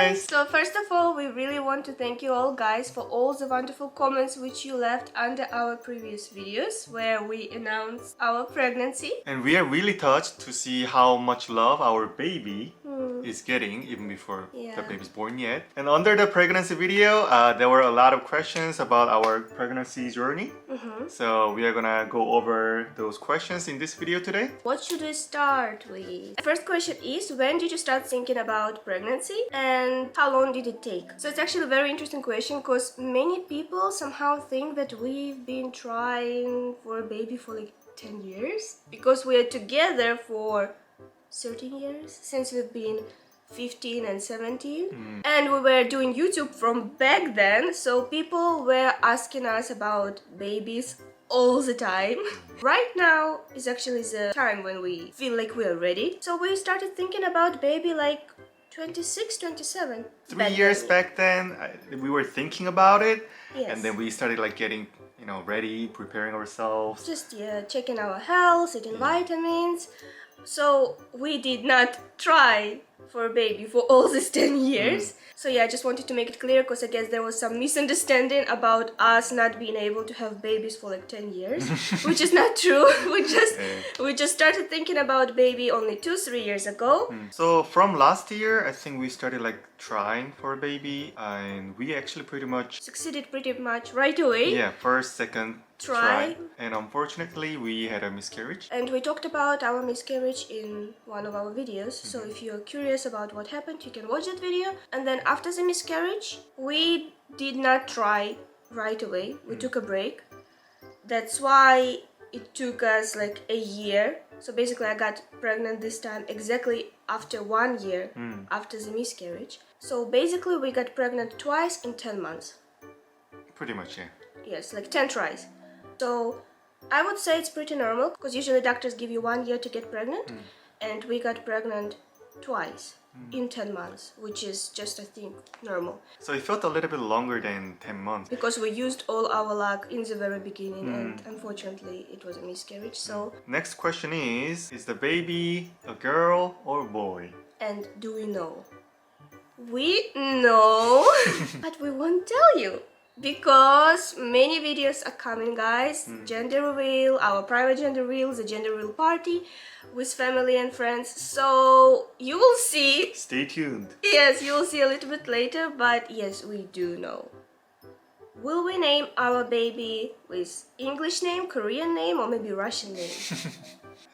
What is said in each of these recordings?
guys! So first of all, we really want to thank you all guys for all the wonderful comments which you left under our previous videos where we announced our pregnancy. And we are really touched to see how much love our baby is getting even before the baby's born yet. And under the pregnancy video, there were a lot of questions about our pregnancy journey. So we are gonna go over those questions in this video today. What should we start with? The first question is, when did you start thinking about pregnancy and how long did it take? So it's actually a very interesting question because many people somehow think that we've been trying for a baby for like 10 years because we are together for 13 years since we've been 15 and 17 and we were doing YouTube from back then, so people were asking us about babies all the time. Right now is actually the time when we feel like we are ready, so we started thinking about baby like 26, 27. 3 years back then, we were thinking about it. Yes. And then we started like getting, ready, preparing ourselves. Just checking our health, eating vitamins. So we did not try for a baby for all these 10 years. So yeah, I just wanted to make it clear because I guess there was some misunderstanding about us not being able to have babies for like 10 years, which is not true. We just started thinking about baby only 2-3 years ago. So from last year, I think we started like trying for a baby and we actually pretty much succeeded pretty much right away. Yeah, first, second try. And unfortunately, we had a miscarriage. And we talked about our miscarriage in one of our videos. So if you're curious about what happened, you can watch that video. And then after the miscarriage, we did not try right away. We took a break. That's why it took us like a year. So basically I got pregnant this time exactly after 1 year after the miscarriage. So basically we got pregnant twice in 10 months. Pretty much, yeah. Yes, like 10 tries. So I would say it's pretty normal because usually doctors give you 1 year to get pregnant and we got pregnant twice in 10 months, which is just, I think, normal. So it felt a little bit longer than 10 months. Because we used all our luck in the very beginning and unfortunately it was a miscarriage. So next question is the baby a girl or a boy? And do we know? We know, but we won't tell you. Because many videos are coming, guys. Gender reveal, our private gender reveal, the gender reveal party with family and friends. So you will see. Stay tuned. Yes, you will see a little bit later, but yes, we do know. Will we name our baby with English name, Korean name, or maybe Russian name?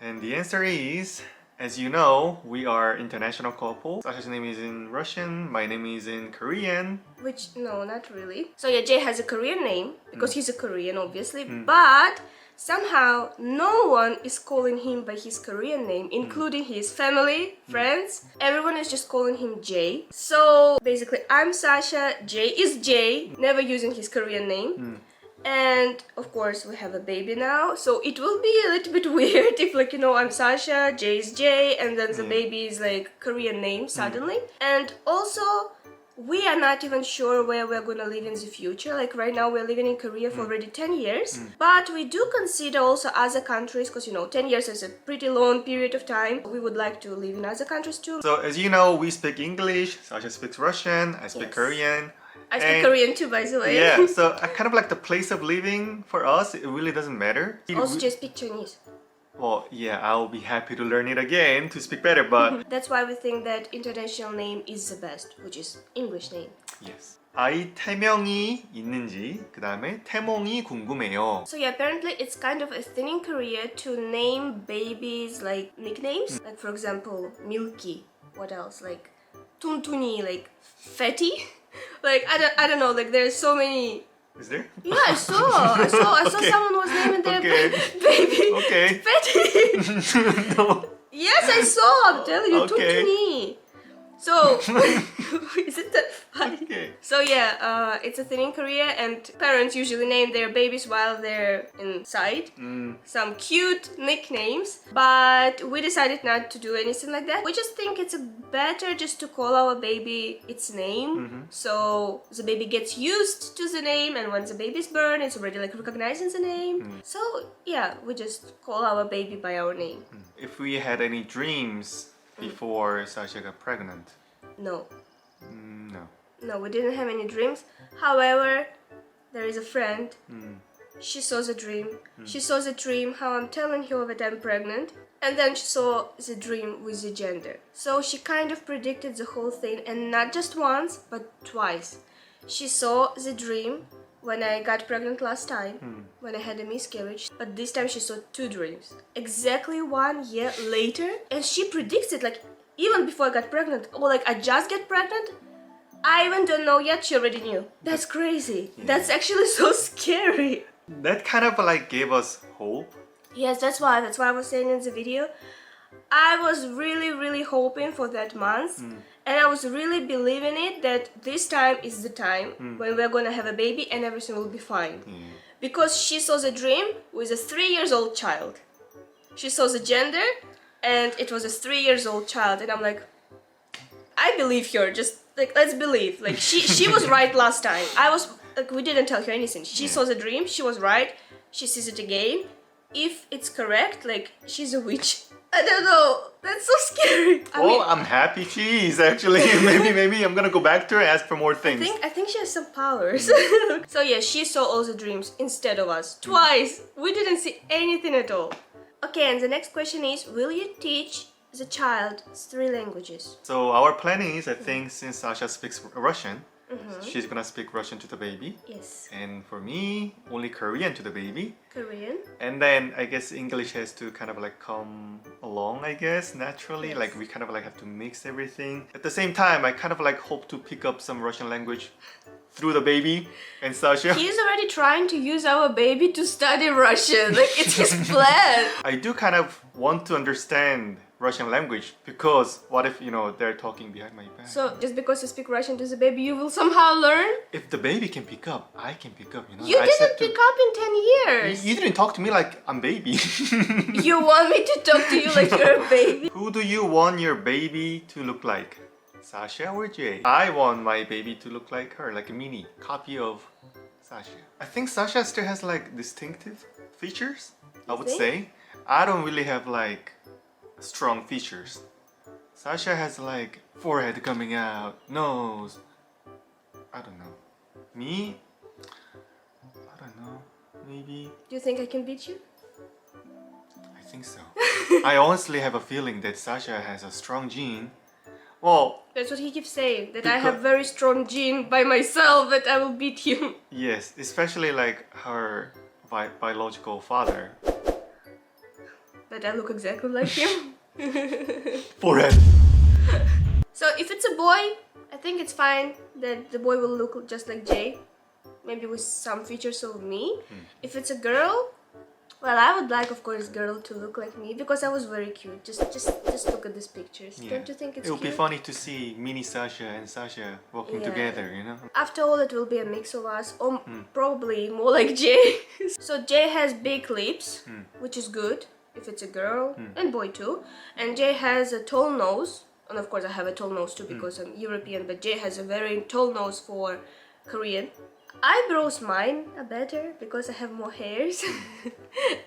And the answer is, as you know, we are international couple. Sasha's name is in Russian, my name is in Korean. Which, no, not really. So yeah, Jay has a Korean name, because he's a Korean, obviously. But somehow, no one is calling him by his Korean name, including his family, friends. Everyone is just calling him Jay. So basically, I'm Sasha, Jay is Jay, never using his Korean name. And of course we have a baby now, so it will be a little bit weird if like, I'm Sasha, Jay is Jay, and then the baby is like Korean name suddenly. And also we are not even sure where we're gonna live in the future. Like right now we're living in Korea for already 10 years, but we do consider also other countries because 10 years is a pretty long period of time. We would like to live in other countries too. So as you know, we speak English, Sasha speaks Russian, I speak Korean. I speak Korean too, by the way. Yeah, so kind of like the place of living for us, it really doesn't matter. Also just speak Chinese. Well, yeah, I'll be happy to learn it again to speak better, but... That's why we think that international name is the best, which is English name. Yes. 아이 태명이 있는지, 그 다음에 태몽이 궁금해요. So yeah, apparently it's kind of a thing in Korea to name babies like nicknames. Like for example, Milky. What else? Like Tuntuni, like Fatty. Like I don't know, like there's so many. Is there? Yeah, I saw Okay. someone was naming their baby Fatty. No. Yes, I saw. I'm telling you, Tuntuni. So, isn't that funny? Okay. So yeah, it's a thing in Korea and parents usually name their babies while they're inside. Some cute nicknames, but we decided not to do anything like that. We just think it's better just to call our baby its name. So the baby gets used to the name and once the baby's born, it's already like recognizing the name. So yeah, we just call our baby by our name. If we had any dreams before Sasha got pregnant? No. No. No, we didn't have any dreams. However, there is a friend. She saw the dream. She saw the dream how I'm telling her that I'm pregnant. And then she saw the dream with the gender. So she kind of predicted the whole thing, and not just once, but twice. She saw the dream when I got pregnant last time, when I had a miscarriage. But this time she saw 2 dreams. Exactly 1 year later. And she predicts it, like, even before I got pregnant. Or like, I just get pregnant. I even don't know yet, she already knew. That's crazy. Yeah. That's actually so scary. That kind of like gave us hope. Yes, that's why I was saying in the video. I was really hoping for that month. And I was really believing it that this time is the time when we're gonna have a baby and everything will be fine. Because she saw the dream with a 3-year-old child. She saw the gender and it was a 3-year-old child, and I'm like, I believe her, just like, let's believe. Like, she was right last time. I was like, we didn't tell her anything. She saw the dream, she was right, she sees it again. If it's correct, like, she's a witch. I don't know. That's so scary. I mean, I'm happy she is actually. maybe I'm gonna go back to her and ask for more things. I think she has some powers. So yeah, she saw all the dreams instead of us. Twice. We didn't see anything at all. Okay, and the next question is, will you teach the child 3 languages? So our planning is, I think, since Sasha speaks Russian, she's gonna speak Russian to the baby. Yes. And for me, only Korean to the baby. Korean. And then I guess English has to kind of like come along, I guess, naturally. Yes. Like we kind of like have to mix everything. At the same time, I kind of like hope to pick up some Russian language through the baby and Sasha. He's already trying to use our baby to study Russian. Like, it's his plan. I do kind of want to understand Russian language, because what if, they're talking behind my back? So just because you speak Russian to the baby, you will somehow learn? If the baby can pick up, I can pick up, You didn't pick up in 10 years. You didn't talk to me like I'm baby. You want me to talk to you like you're a baby? Who do you want your baby to look like? Sasha or Jay? I want my baby to look like her, like a mini copy of Sasha. I think Sasha still has like distinctive features, I would say. I don't really have like strong features. Sasha has like forehead coming out, nose. I don't know. Me? I don't know. Maybe. Do you think I can beat you? I think so. I honestly have a feeling that Sasha has a strong gene. Well, that's what he keeps saying, that I have very strong gene by myself, that I will beat you. Yes, especially like her biological father. But I look exactly like him. Forehead. So if it's a boy, I think it's fine that the boy will look just like Jay. Maybe with some features of me. If it's a girl, well, I would like, of course, girl to look like me, because I was very cute. Just look at these pictures. Yeah. Don't you think it's cute? It would be funny to see mini Sasha and Sasha walking together, After all, it will be a mix of us, or probably more like Jay. So Jay has big lips, which is good if it's a girl, and boy too. And Jay has a tall nose, and of course I have a tall nose too because I'm European, but Jay has a very tall nose for Korean. Eyebrows mine are better because I have more hairs.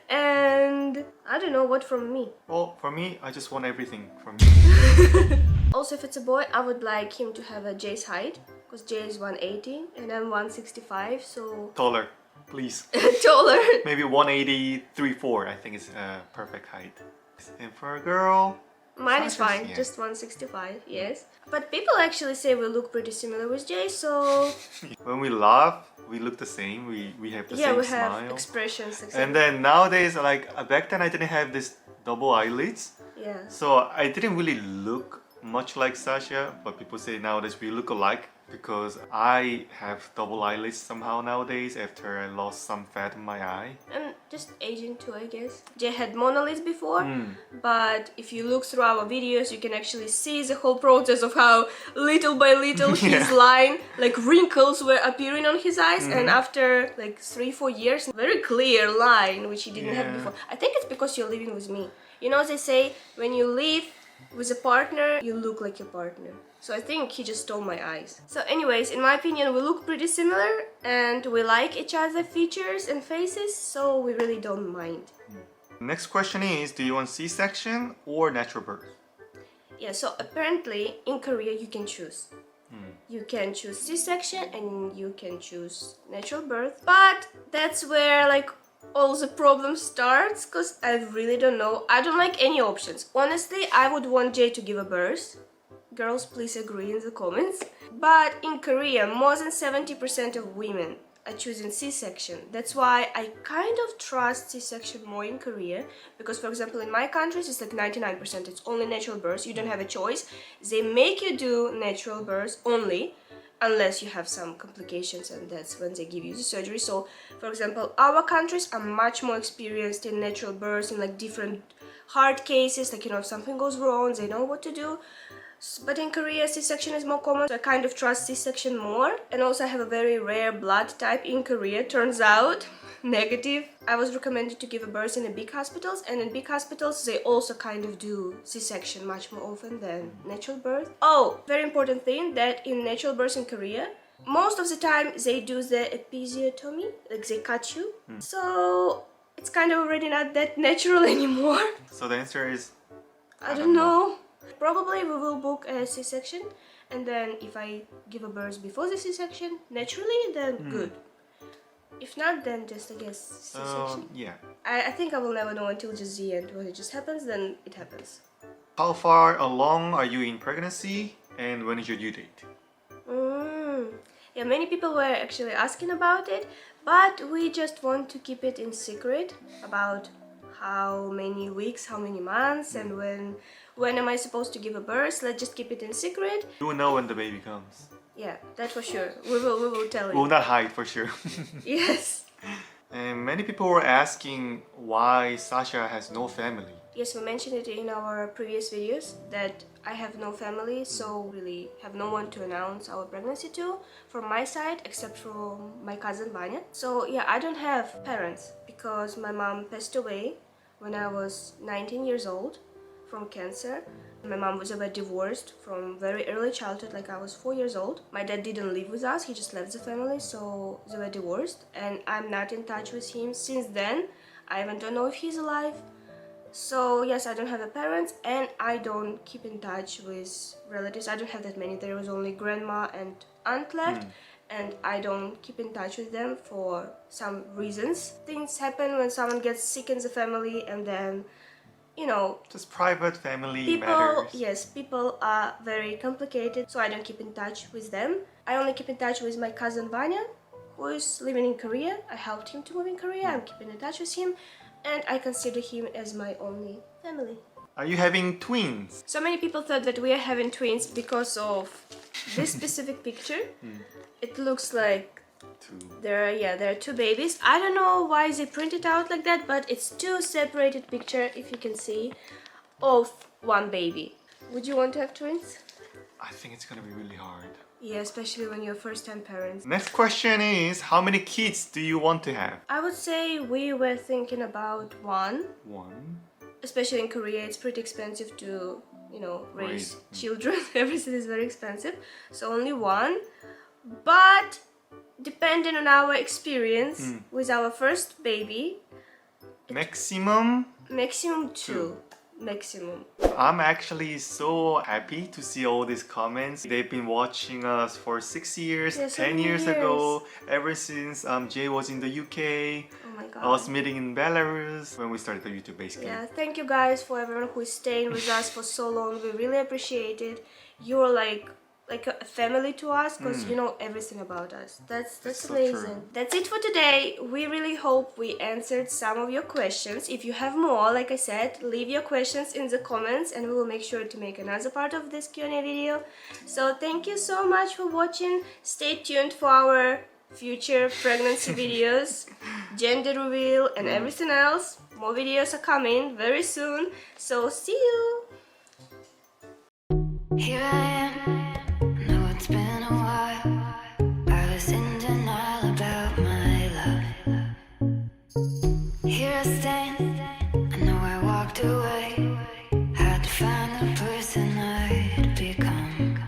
And I don't know what from me. Well, for me, I just want everything from you. Also, if it's a boy, I would like him to have a Jay's height, because Jay is 180 and I'm 165, so... Taller, please. Taller. Maybe 183.4, I think is a perfect height. And for a girl... Mine is fine, just 165, yes. But people actually say we look pretty similar with Jay, so... When we laugh, we look the same, we have the same smile. Yeah, we have expressions. Exactly. And then nowadays, like back then I didn't have this double eyelids. Yeah. So I didn't really look much like Sasha, but people say nowadays we look alike because I have double eyelids somehow nowadays after I lost some fat in my eye. And just aging too, I guess. Jay had monolids before, but if you look through our videos, you can actually see the whole process of how little by little his line, like wrinkles were appearing on his eyes, and after like 3-4 years, very clear line, which he didn't have before. I think it's because you're living with me. You know, they say when you live with a partner, you look like your partner. So I think he just stole my eyes. So anyways, in my opinion, we look pretty similar and we like each other's features and faces, so we really don't mind. Next question is, do you want C-section or natural birth? Yeah, so apparently in Korea you can choose. You can choose C-section and you can choose natural birth. But that's where like all the problem starts, because I really don't know. I don't like any options. Honestly, I would want Jay to give a birth. Girls, please agree in the comments. But in Korea, more than 70% of women are choosing C-section. That's why I kind of trust C-section more in Korea, because for example in my countries it's like 99%, it's only natural birth. You don't have a choice. They make you do natural birth only unless you have some complications, and that's when they give you the surgery. So for example, our countries are much more experienced in natural birth, in like different hard cases, like, you know, if something goes wrong, they know what to do. But in Korea, C-section is more common, so I kind of trust C-section more. And also I have a very rare blood type in Korea, turns out, negative. I was recommended to give a birth in the big hospitals, and in big hospitals they also kind of do C-section much more often than natural birth. Oh, very important thing, that in natural birth in Korea, most of the time they do the episiotomy, like they cut you. So it's kind of already not that natural anymore. So the answer is... I don't know. Probably we will book a C-section, and then if I give a birth before the C-section naturally, then good. If not, then just I guess C-section. Yeah. I think I will never know until just the end. When it just happens, then it happens. How far along are you in pregnancy, and when is your due date? Yeah, many people were actually asking about it, but we just want to keep it in secret about how many weeks, how many months, and when am I supposed to give a birth. Let's just keep it in secret. You will know when the baby comes. Yeah, that for sure. We will tell you. We will not hide for sure. Yes. And many people were asking why Sasha has no family. Yes, we mentioned it in our previous videos that I have no family, so really have no one to announce our pregnancy to from my side, except from my cousin Vanya. So yeah, I don't have parents because my mom passed away when I was 19 years old from cancer. My mom was ever divorced from very early childhood, like I was 4 years old. My dad didn't live with us, he just left the family, so they were divorced, and I'm not in touch with him since then. I even don't know if he's alive. So yes, I don't have a parents, and I don't keep in touch with relatives. I don't have that many. There was only grandma and aunt left, and I don't keep in touch with them for some reasons. Things happen when someone gets sick in the family, and then, you know, just private family people, matters. yes, people are very complicated, so I don't keep in touch with them. I only keep in touch with my cousin Vanya, who is living in Korea. I helped him to move in Korea. I'm keeping in touch with him, and I consider him as my only family. Are you having twins? So many people thought that we are having twins because of this specific picture. It looks like there are two babies. I don't know why they print it out like that, but it's two separated pictures, if you can see, of one baby. Would you want to have twins? I think it's gonna be really hard. Yeah, especially when you're first-time parents. Next question is, how many kids do you want to have? I would say we were thinking about one. One. Especially in Korea, it's pretty expensive to, you know, raise children. Everything is very expensive. So only one. But depending on our experience with our first baby, maximum two. Maximum. I'm actually so happy to see all these comments. They've been watching us for 6 years, 10 years ago, ever since Jay was in the UK. Oh my god. I was meeting in Belarus when we started the YouTube basically. Yeah, thank you guys for everyone who is staying with us for so long. We really appreciate it. You're like a family to us, because you know everything about us. That's amazing. So that's it for today. We really hope we answered some of your questions. If you have more, like I said, leave your questions in the comments and we will make sure to make another part of this Q&A video. So thank you so much for watching. Stay tuned for our future pregnancy videos, gender reveal and everything else. More videos are coming very soon. So see you. Here I am. It's been a while, I was in denial.